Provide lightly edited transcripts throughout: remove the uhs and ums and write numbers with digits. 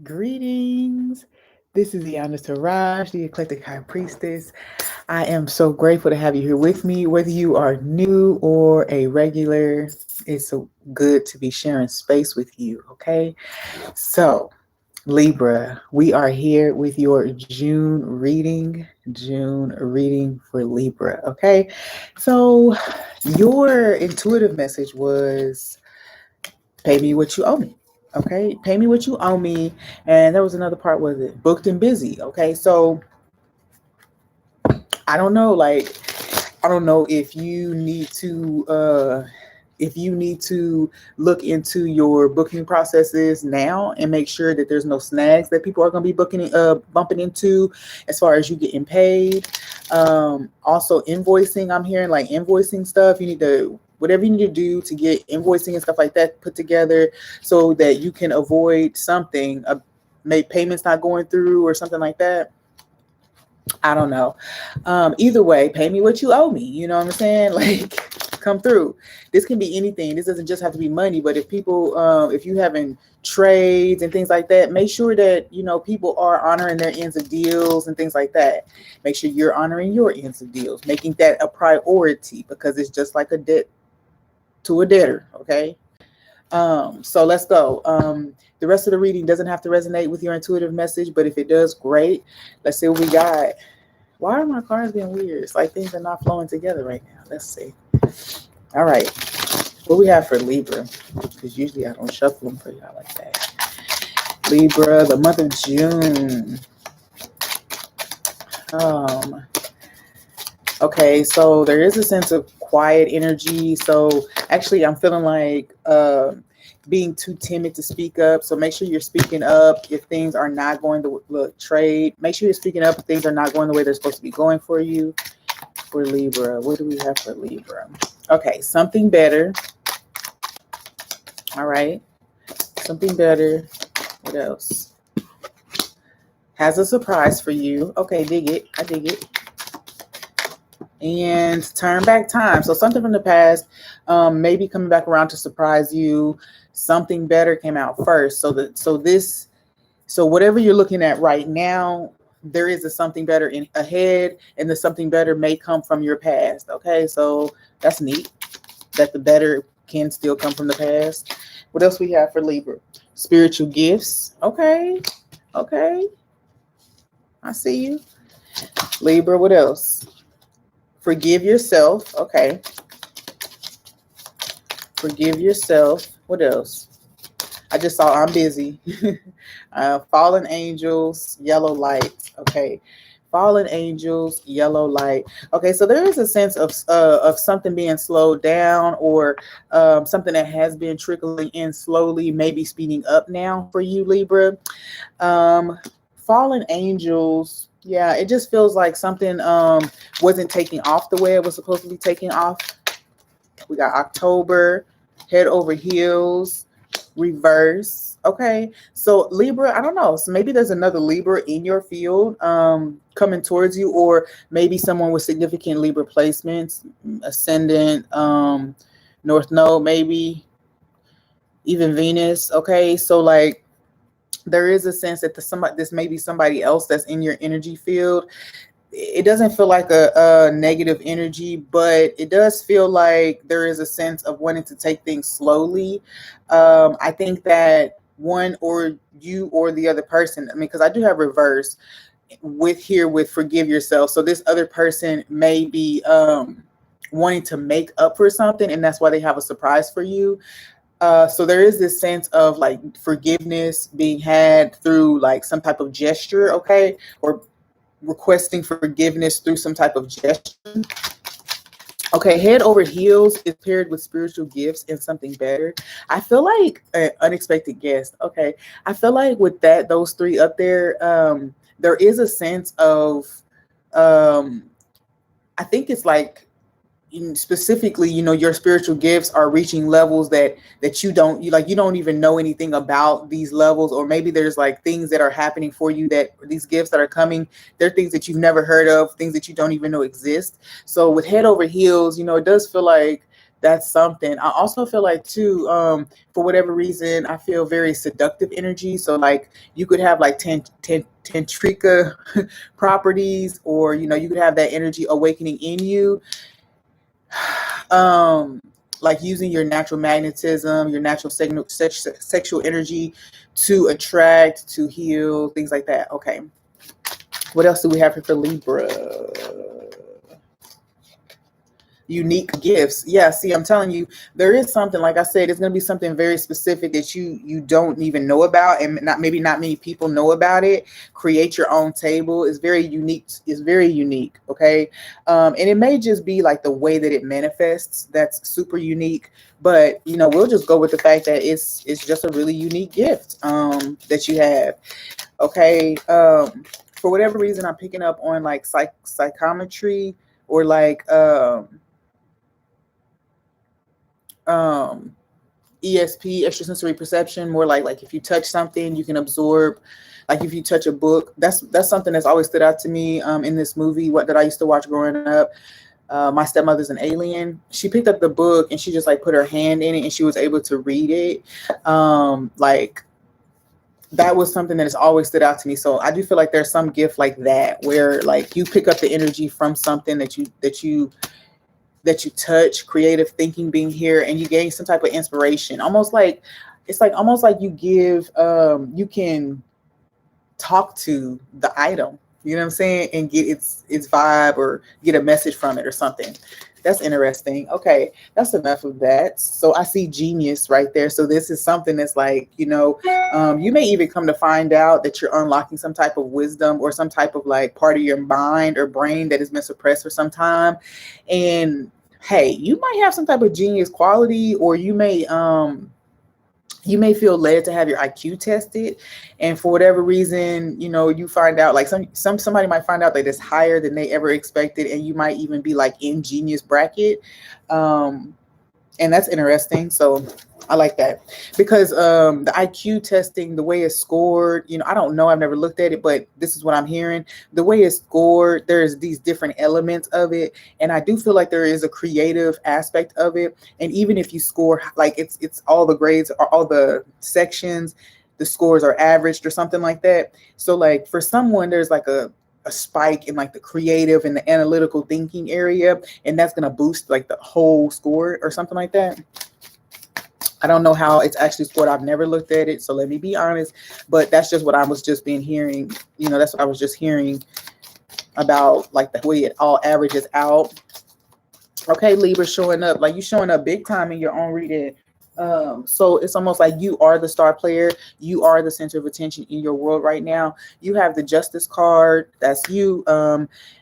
Greetings. This is Iyanda Siraj, the Eclectic High Priestess. I am so grateful to have you here with me. Whether you are new or a regular, it's so good to be sharing space with you, okay? So, Libra, we are here with your June reading. June reading for Libra, okay? So, your intuitive message was pay me what you owe me. Okay, pay me what you owe me. And there was another part, was it booked and busy? Okay, so I don't know, like I don't know if you need to look into your booking processes now and make sure that there's no snags that people are going to be bumping into as far as you getting paid. Also invoicing, I'm hearing like invoicing stuff. You need to whatever you need to do to get invoicing and stuff like that put together so that you can avoid something, make payments not going through or something like that. I don't know. Either way, pay me what you owe me. You know what I'm saying? Like, come through. This can be anything. This doesn't just have to be money. But if people, if you having trades and things like that, make sure that people are honoring their ends of deals and things like that. Make sure you're honoring your ends of deals, making that a priority because it's just like a debt to a debtor. Okay. So let's go. The rest of the reading doesn't have to resonate with your intuitive message, but if it does, great. Let's see what we got. Why are my cards being weird? It's like things are not flowing together right now. Let's see. All right. What we have for Libra? Because usually I don't shuffle them for y'all like that. Libra, the month of June. Okay, so there is a sense of quiet energy. So actually, I'm feeling like being too timid to speak up. So make sure you're speaking up if things are not going to look trade. Make sure you're speaking up if things are not going the way they're supposed to be going for you. For Libra, what do we have for Libra? Okay, something better. All right, something better. What else? Has a surprise for you. Okay, dig it. I dig it. And turn back time. So something from the past, maybe coming back around to surprise you. Something better came out first. So whatever you're looking at right now, there is a something better ahead, and the something better may come from your past. Okay, so that's neat that the better can still come from the past. What else we have for Libra? Spiritual gifts. Okay, I see you. Libra, what else? Forgive yourself. Okay. Forgive yourself. What else? I just saw I'm busy. Fallen angels, yellow light. Okay. Fallen angels, yellow light. Okay, so there is a sense of something being slowed down, or something that has been trickling in slowly, maybe speeding up now for you, Libra. Fallen angels. Yeah, it just feels like something wasn't taking off the way it was supposed to be taking off. We got October, head over heels, reverse. Okay, so Libra, I don't know. So maybe there's another Libra in your field coming towards you, or maybe someone with significant Libra placements, ascendant, North Node, maybe even Venus. Okay, so like there is a sense that this may be somebody else that's in your energy field. It doesn't feel like a negative energy, but it does feel like there is a sense of wanting to take things slowly. I think that one or you or the other person, I mean, because I do have reverse with forgive yourself. So this other person may be wanting to make up for something, and that's why they have a surprise for you. So there is this sense of like forgiveness being had through like some type of gesture, okay, or requesting forgiveness through some type of gesture. Okay, head over heels is paired with spiritual gifts and something better. I feel like an unexpected guest. Okay, I feel like with those three up there, there is a sense of, I think it's like specifically, your spiritual gifts are reaching levels that you don't even know anything about these levels, or maybe there's like things that are happening for you, that these gifts that are coming, they're things that you've never heard of, things that you don't even know exist. So with head over heels, it does feel like That's something. I also feel like too, for whatever reason, I feel very seductive energy. So like you could have like tantrika properties, or you could have that energy awakening in you. Um, like using your natural magnetism, your natural sexual energy to attract, to heal, things like that. Okay. What else do we have here for Libra? Unique gifts. Yeah, see, I'm telling you, there is something, like I said, it's going to be something very specific that you don't even know about, and not many people know about it. Create your own table is very unique. It's very unique. Okay. And it may just be like the way that it manifests that's super unique, but we'll just go with the fact that it's just a really unique gift that you have. Okay. For whatever reason, I'm picking up on like psychometry, or like ESP, extrasensory perception, more like if you touch something, you can absorb. Like if you touch a book, that's something that's always stood out to me in this movie, what that I used to watch growing up. My stepmother's an alien. She picked up the book and she just like put her hand in it and she was able to read it. Like that was something that has always stood out to me. So I do feel like there's some gift like that where like you pick up the energy from something that you touch, creative thinking being here, and you gain some type of inspiration. Almost like it's like almost like you give you can talk to the item, you know what I'm saying, and get its vibe or get a message from it or something. That's interesting. Okay, that's enough of that. So I see genius right there. So this is something that's like, you may even come to find out that you're unlocking some type of wisdom or some type of like part of your mind or brain that has been suppressed for some time. And hey, you might have some type of genius quality, or you may feel led to have your IQ tested, and for whatever reason, you find out like somebody might find out that it's higher than they ever expected, and you might even be like in genius bracket. And that's interesting. So I like that, because the IQ testing, the way it's scored, I don't know, I've never looked at it, but this is what I'm hearing. The way it's scored, there's these different elements of it, and I do feel like there is a creative aspect of it. And even if you score like it's all the grades or all the sections, the scores are averaged or something like that. So like for someone, there's like a spike in like the creative and the analytical thinking area, and that's going to boost like the whole score or something like that. I don't know how it's actually scored. I've never looked at it, so let me be honest, but that's just what I was just been hearing. That's what I was just hearing about, like the way it all averages out. Okay, Libra showing up, like you showing up big time in your own reading. So it's almost like you are the star player. You are the center of attention in your world right now. You have the Justice card. That's you.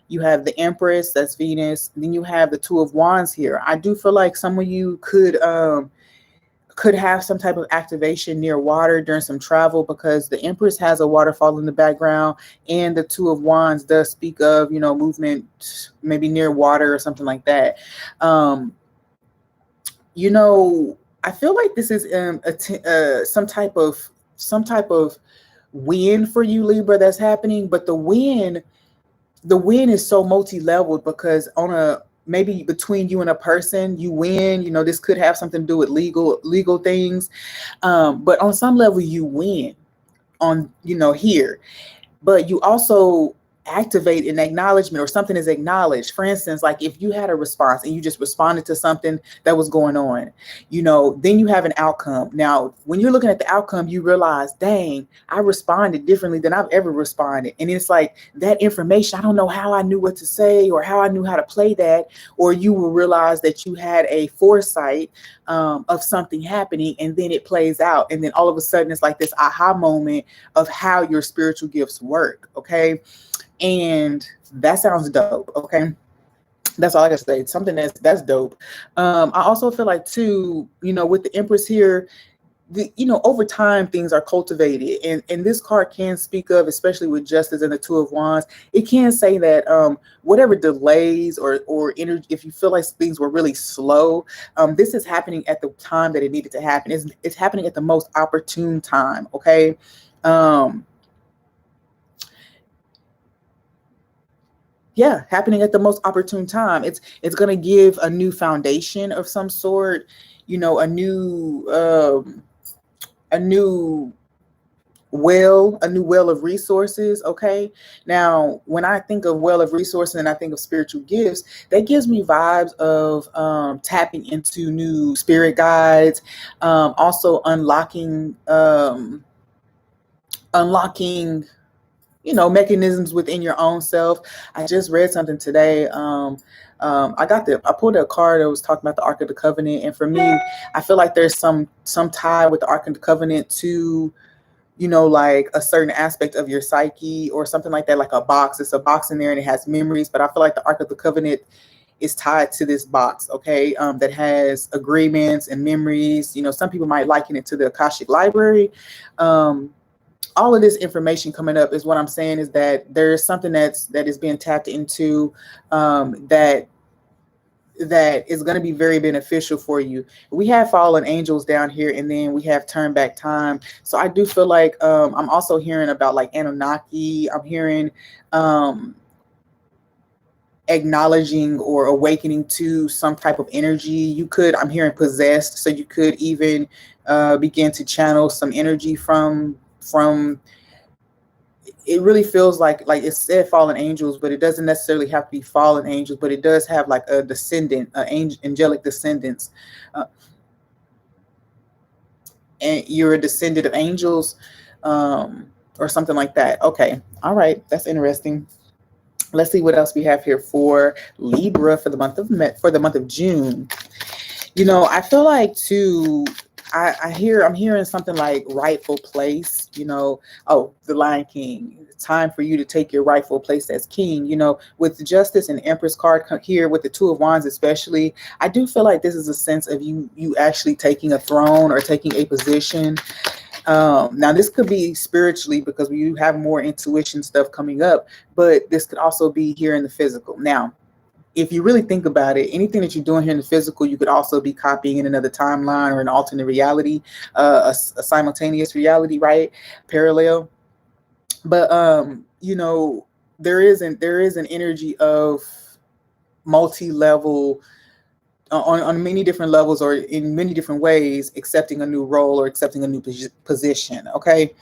You have the Empress. That's Venus. Then you have the Two of Wands here. I do feel like some of you could have some type of activation near water during some travel, because the Empress has a waterfall in the background, and the Two of Wands does speak of, movement maybe near water or something like that. I feel like this is some type of win for you, Libra, that's happening, but the win is so multi-leveled, because maybe between you and a person, you win. This could have something to do with legal things, but on some level you win on here, but you also activate an acknowledgement, or something is acknowledged. For instance, like if you had a response and you just responded to something that was going on, then you have an outcome. Now, when you're looking at the outcome, you realize, dang, I responded differently than I've ever responded. And it's like that information, I don't know how I knew what to say or how I knew how to play that. Or you will realize that you had a foresight of something happening, and then it plays out. And then all of a sudden it's like this aha moment of how your spiritual gifts work. Okay. And that sounds dope. Okay. That's all I gotta say. Something that's dope. I also feel like too, with the Empress here, over time things are cultivated, and this card can speak of, especially with Justice and the Two of Wands, it can say that whatever delays or energy, if you feel like things were really slow, this is happening at the time that it needed to happen. It's happening at the most opportune time. Okay. Yeah, happening at the most opportune time. It's going to give a new foundation of some sort, you know, a new a new well of resources. Okay, now when I think of well of resources and I think of spiritual gifts, that gives me vibes of tapping into new spirit guides, also unlocking, you know, mechanisms within your own self. I just read something today. I pulled a card that was talking about the Ark of the Covenant, and for me, I feel like there's some tie with the Ark of the Covenant to, you know, like a certain aspect of your psyche or something like that, like a box. It's a box in there and it has memories, but I feel like the Ark of the Covenant is tied to this box, okay, that has agreements and memories. You know, some people might liken it to the Akashic Library. All of this information coming up is what I'm saying is that there is something that is being tapped into, that is going to be very beneficial for you. We have fallen angels down here, and then we have turn back time. So I do feel like I'm also hearing about like Anunnaki. I'm hearing acknowledging or awakening to some type of energy. I'm hearing possessed, so you could even begin to channel some energy from it really feels like it said fallen angels, but it doesn't necessarily have to be fallen angels, but it does have like a descendant, angelic descendants, and you're a descendant of angels, or something like that. Okay, all right, that's interesting. Let's see what else we have here for Libra for the month of June. You know, I feel like too. I'm hearing something like rightful place, you know. Oh, the Lion King. It's time for you to take your rightful place as king. You know, with the Justice and Empress card here, with the Two of Wands especially, I do feel like this is a sense of you actually taking a throne or taking a position. Now this could be spiritually because you have more intuition stuff coming up, but this could also be here in the physical. Now, if you really think about it, anything that you're doing here in the physical, you could also be copying in another timeline or an alternate reality, a simultaneous reality, right? Parallel. But you know, there is an energy of multi-level, on many different levels or in many different ways, accepting a new role or accepting a new position. Okay.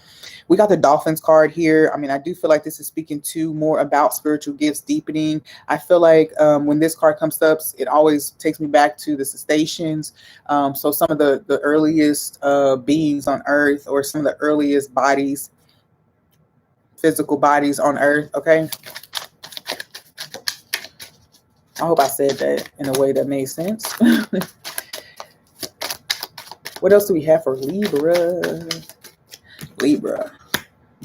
We got the Dolphins card here. I mean, I do feel like this is speaking to more about spiritual gifts deepening. I feel like when this card comes up, it always takes me back to the cetaceans. So some of the earliest beings on Earth, or some of the earliest bodies, physical bodies on Earth. Okay. I hope I said that in a way that made sense. What else do we have for Libra? Libra.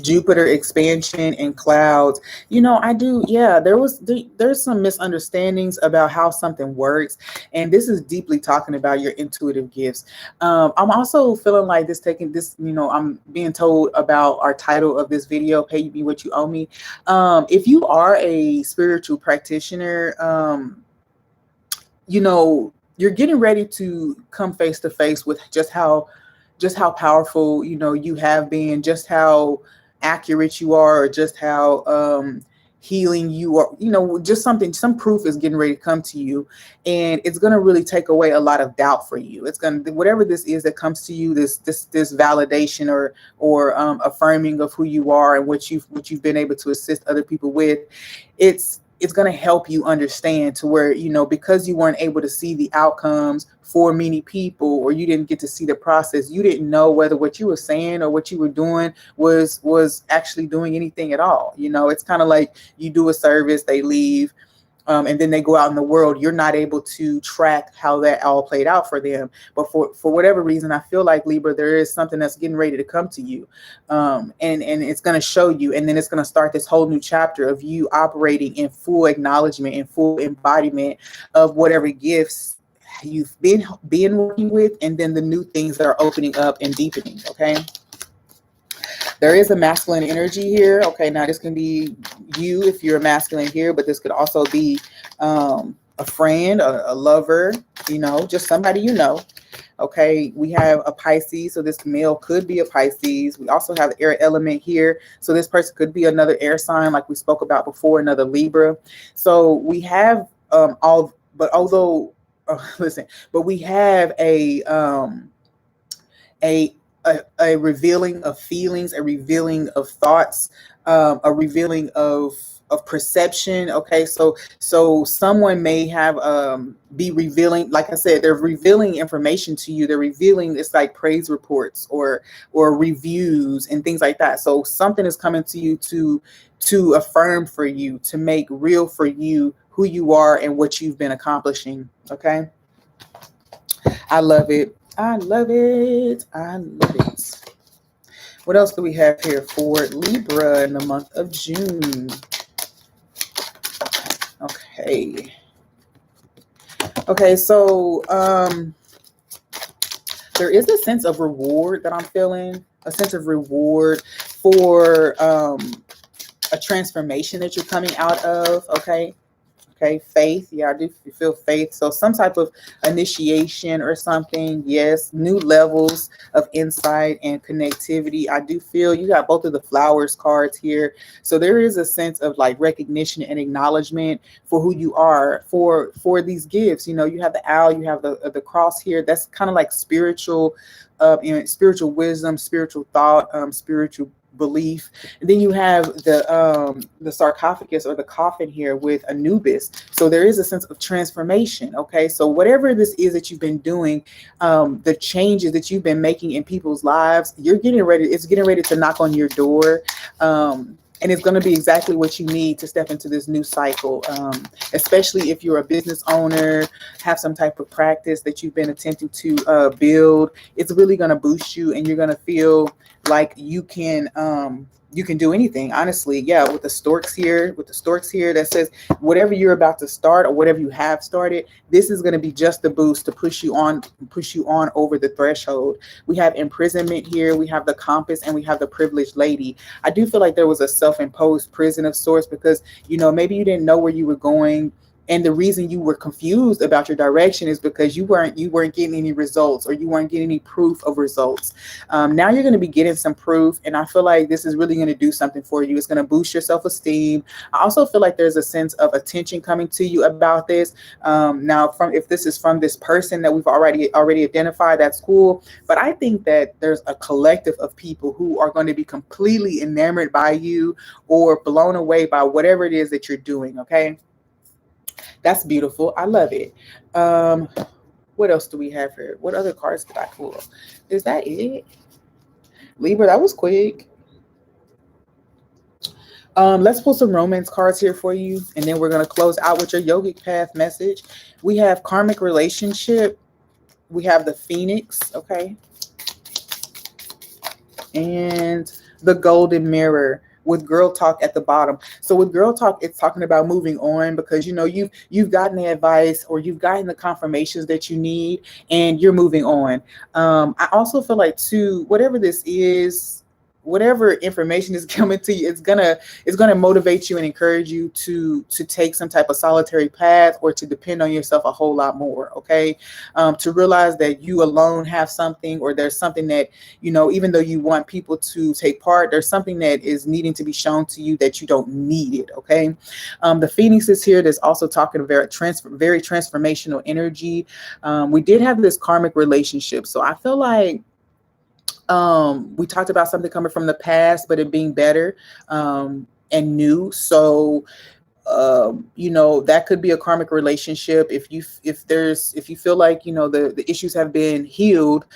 Jupiter expansion and clouds. You know, I do. Yeah, there's some misunderstandings about how something works, and this is deeply talking about your intuitive gifts. I'm also feeling like you know, I'm being told about our title of this video, "Pay Me What You Owe Me." If you are a spiritual practitioner, you know, you're getting ready to come face to face with just how powerful, you know, you have been, just how accurate you are, or just how healing you are. You know, just some proof is getting ready to come to you, and it's going to really take away a lot of doubt for you. It's going to, whatever this is that comes to you, this validation or affirming of who you are and what you've been able to assist other people with. It's going to help you understand, to where, you know, because you weren't able to see the outcomes for many people, or you didn't get to see the process, you didn't know whether what you were saying or what you were doing was actually doing anything at all. You know, it's kind of like you do a service, they leave, and then they go out in the world. You're not able to track how that all played out for them. But for whatever reason, I feel like, Libra, there is something that's getting ready to come to you. And it's going to show you. And then it's going to start this whole new chapter of you operating in full acknowledgement and full embodiment of whatever gifts you've been working with, and then the new things that are opening up and deepening. Okay. There is a masculine energy here. Okay, now this can be you if you're a masculine here, but this could also be a friend, a lover, you know, just somebody you know. Okay, we have a Pisces, so this male could be a Pisces. We also have the air element here, so this person could be another air sign, like we spoke about before, another Libra. So we have all, but although, listen, but we have a, a revealing of feelings, a revealing of thoughts, a revealing of perception. Okay, so someone may have be revealing, like I said, they're revealing information to you. They're revealing, it's like praise reports or reviews and things like that. So something is coming to you to affirm for you, to make real for you who you are and what you've been accomplishing. Okay, I love it. I love it. I love it. What else do we have here for Libra in the month of June? Okay. Okay, so there is a sense of reward that I'm feeling, a sense of reward for a transformation that you're coming out of. Okay. Okay, faith. Yeah, I do feel faith. So some type of initiation or something. Yes, new levels of insight and connectivity. I do feel you got both of the flowers cards here. So there is a sense of like recognition and acknowledgement for who you are, for these gifts. You know, you have the owl, you have the cross here. That's kind of like spiritual, spiritual wisdom, spiritual thought, spiritual belief. And then you have the sarcophagus or the coffin here with Anubis. So there is a sense of transformation. Okay, so whatever this is that you've been doing, the changes that you've been making in people's lives, it's getting ready to knock on your door. And it's going to be exactly what you need to step into this new cycle, especially if you're a business owner, have some type of practice that you've been attempting to build. It's really going to boost you, and you're going to feel like you can do anything, honestly. Yeah, with the storks here, that says whatever you're about to start or whatever you have started, this is going to be just the boost to push you on over the threshold. We have imprisonment here, we have the compass, and we have the privileged lady. I do feel like there was a self-imposed prison of sorts, because, you know, maybe you didn't know where you were going. And the reason you were confused about your direction is because you weren't getting any results, or you weren't getting any proof of results. Now you're going to be getting some proof, and I feel like this is really going to do something for you. It's going to boost your self-esteem. I also feel like there's a sense of attention coming to you about this. Now, if this is from this person that we've already identified, that's cool. But I think that there's a collective of people who are going to be completely enamored by you or blown away by whatever it is that you're doing. Okay. That's beautiful. I love it. What else do we have here? What other cards did I pull? Is that it? Libra, that was quick. Let's pull some romance cards here for you, and then we're going to close out with your yogic path message. We have karmic relationship. We have the Phoenix, okay? And the golden mirror, with girl talk at the bottom. So with girl talk, it's talking about moving on, because, you know, you've gotten the advice, or you've gotten the confirmations that you need, and you're moving on. I also feel like, too, whatever this is, whatever information is coming to you, it's gonna motivate you and encourage you to take some type of solitary path, or to depend on yourself a whole lot more. Okay, to realize that you alone have something, or there's something that, you know, even though you want people to take part, there's something that is needing to be shown to you that you don't need it. Okay, the Phoenix is here. That's also talking very transformational energy. We did have this karmic relationship, so I feel like we talked about something coming from the past, but it being better and new. So you know, that could be a karmic relationship. If you feel like, you know, the issues have been healed,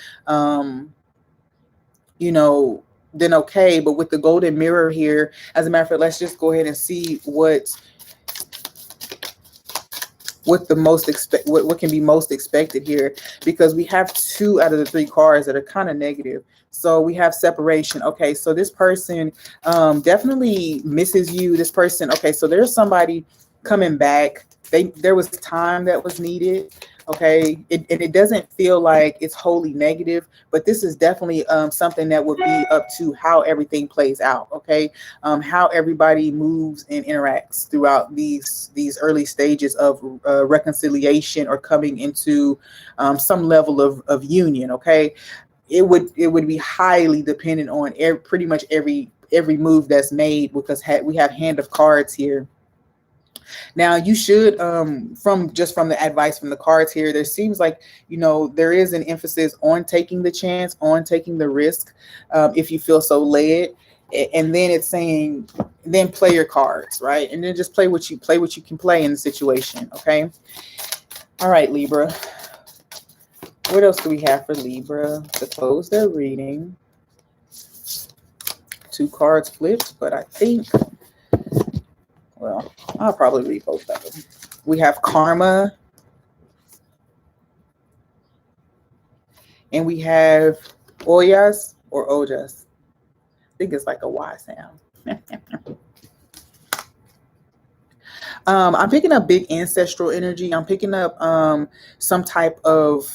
you know, then okay. But with the golden mirror here, as a matter of fact, let's just go ahead and see what can be most expected here, because we have 2 out of the 3 cards that are kind of negative. So we have separation. Okay, so this person definitely misses you. This person, okay, so there's somebody coming back. There was time that was needed. Okay, and it doesn't feel like it's wholly negative, but this is definitely something that would be up to how everything plays out. Okay, how everybody moves and interacts throughout these early stages of reconciliation or coming into some level of union. Okay, it would be highly dependent on pretty much every move that's made, because we have hand of cards here. Now you should, from the advice from the cards here, there seems like, there is an emphasis on taking the chance, on taking the risk, if you feel so led. And then it's saying, then play your cards, right? And then just play what you can play in the situation. Okay. All right, Libra. What else do we have for Libra to close their reading? Two cards flipped, but I think, well, I'll probably read both of them. We have karma, and we have oyas or ojas. I think it's like a Y sound. I'm picking up big ancestral energy. I'm picking up some type of,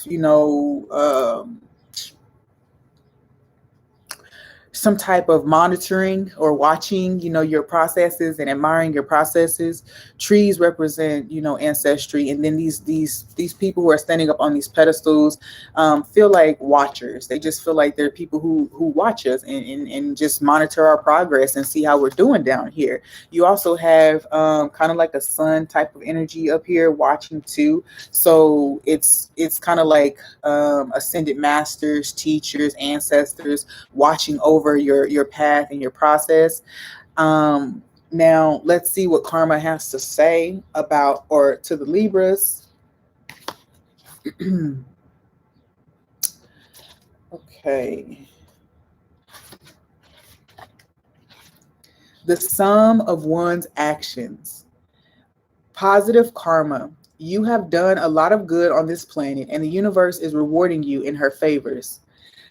some type of monitoring or watching, your processes and admiring your processes. Trees represent, ancestry, and then these people who are standing up on these pedestals feel like watchers. They just feel like they're people who watch us and just monitor our progress and see how we're doing down here. You also have kind of like a sun type of energy up here watching too. So it's kind of like ascended masters, teachers, ancestors watching over your path and your process. Now let's see what karma has to say about, or to the Libras. Okay. The sum of one's actions. Positive karma. You have done a lot of good on this planet, and the universe is rewarding you in her favors.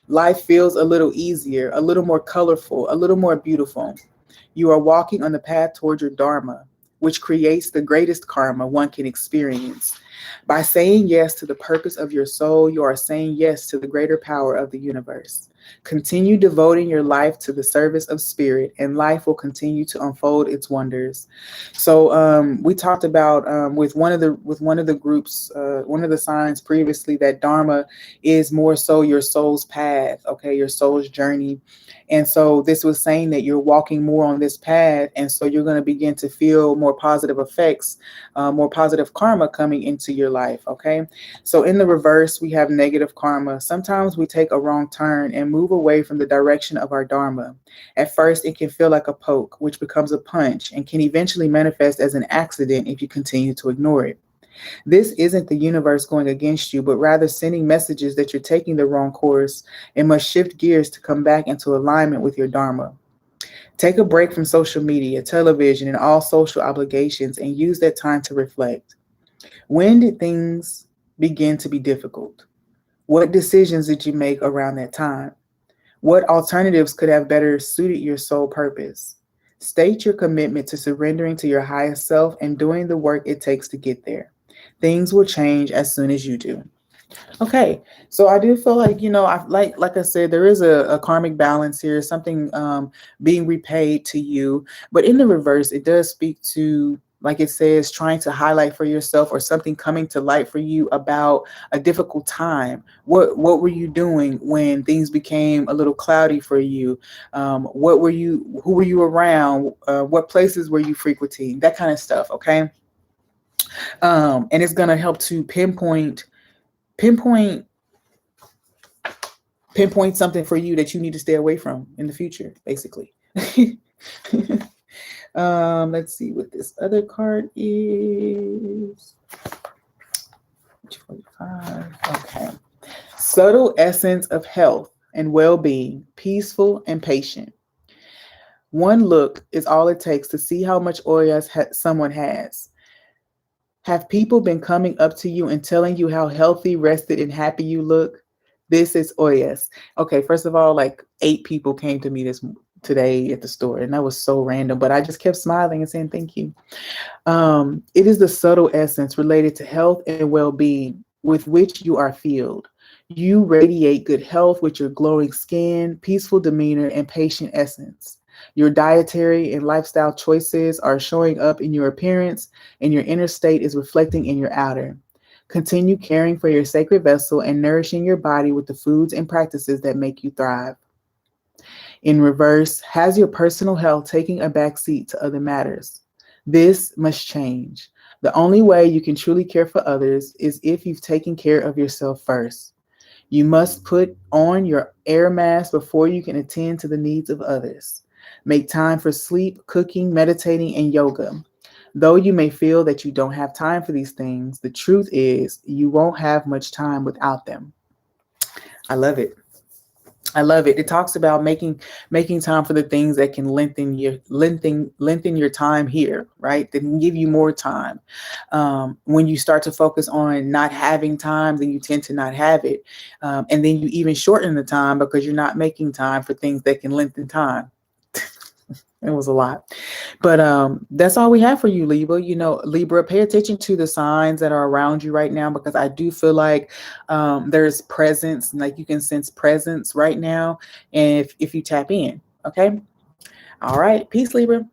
Life feels a little easier, a little more colorful, a little more beautiful. You are walking on the path toward your dharma, which creates the greatest karma one can experience. By saying yes to the purpose of your soul, you are saying yes to the greater power of the universe. Continue devoting your life to the service of spirit, and life will continue to unfold its wonders. So we talked about with one of the groups, one of the signs previously, that dharma is more so your soul's path, okay, your soul's journey. And so this was saying that you're walking more on this path, and so you're going to begin to feel more positive effects, more positive karma coming into your life. Okay, so in the reverse, we have negative karma. Sometimes we take a wrong turn and move away from the direction of our dharma. At first, it can feel like a poke, which becomes a punch and can eventually manifest as an accident if you continue to ignore it. This isn't the universe going against you, but rather sending messages that you're taking the wrong course and must shift gears to come back into alignment with your dharma. Take a break from social media, television, and all social obligations, and use that time to reflect. When did things begin to be difficult? What decisions did you make around that time? What alternatives could have better suited your soul purpose? State your commitment to surrendering to your highest self and doing the work it takes to get there. Things will change as soon as you do. Okay, so I do feel like, I like I said, there is a karmic balance here, something being repaid to you. But in the reverse, it does speak to, like it says, trying to highlight for yourself, or something coming to light for you about a difficult time. What were you doing when things became a little cloudy for you? Who were you around? What places were you frequenting? That kind of stuff. Okay. And it's gonna help to pinpoint something for you that you need to stay away from in the future, basically. Let's see what this other card is. 45. Okay. Subtle essence of health and well-being, peaceful and patient. One look is all it takes to see how much oyas someone has. Have people been coming up to you and telling you how healthy, rested, and happy you look? This is oyas. Okay, first of all, like 8 people came to me today at the store, and that was so random, but I just kept smiling and saying thank you. It is the subtle essence related to health and well-being. with which you are filled. You radiate good health with your glowing skin, peaceful demeanor, and patient essence. Your dietary and lifestyle choices are showing up in your appearance, and your inner state is reflecting in your outer. Continue caring for your sacred vessel and nourishing your body with the foods and practices that make you thrive. In reverse, has your personal health taking a backseat to other matters? This must change. The only way you can truly care for others is if you've taken care of yourself first. You must put on your air mask before you can attend to the needs of others. Make time for sleep, cooking, meditating, and yoga. Though you may feel that you don't have time for these things, the truth is you won't have much time without them. I love it. I love it. It talks about making time for the things that can lengthen your time here, right? That can give you more time. When you start to focus on not having time, then you tend to not have it, and then you even shorten the time because you're not making time for things that can lengthen time. It was a lot. But that's all we have for you, Libra. Libra, pay attention to the signs that are around you right now, because I do feel like there's presence, like you can sense presence right now. And if you tap in, okay? All right. Peace, Libra.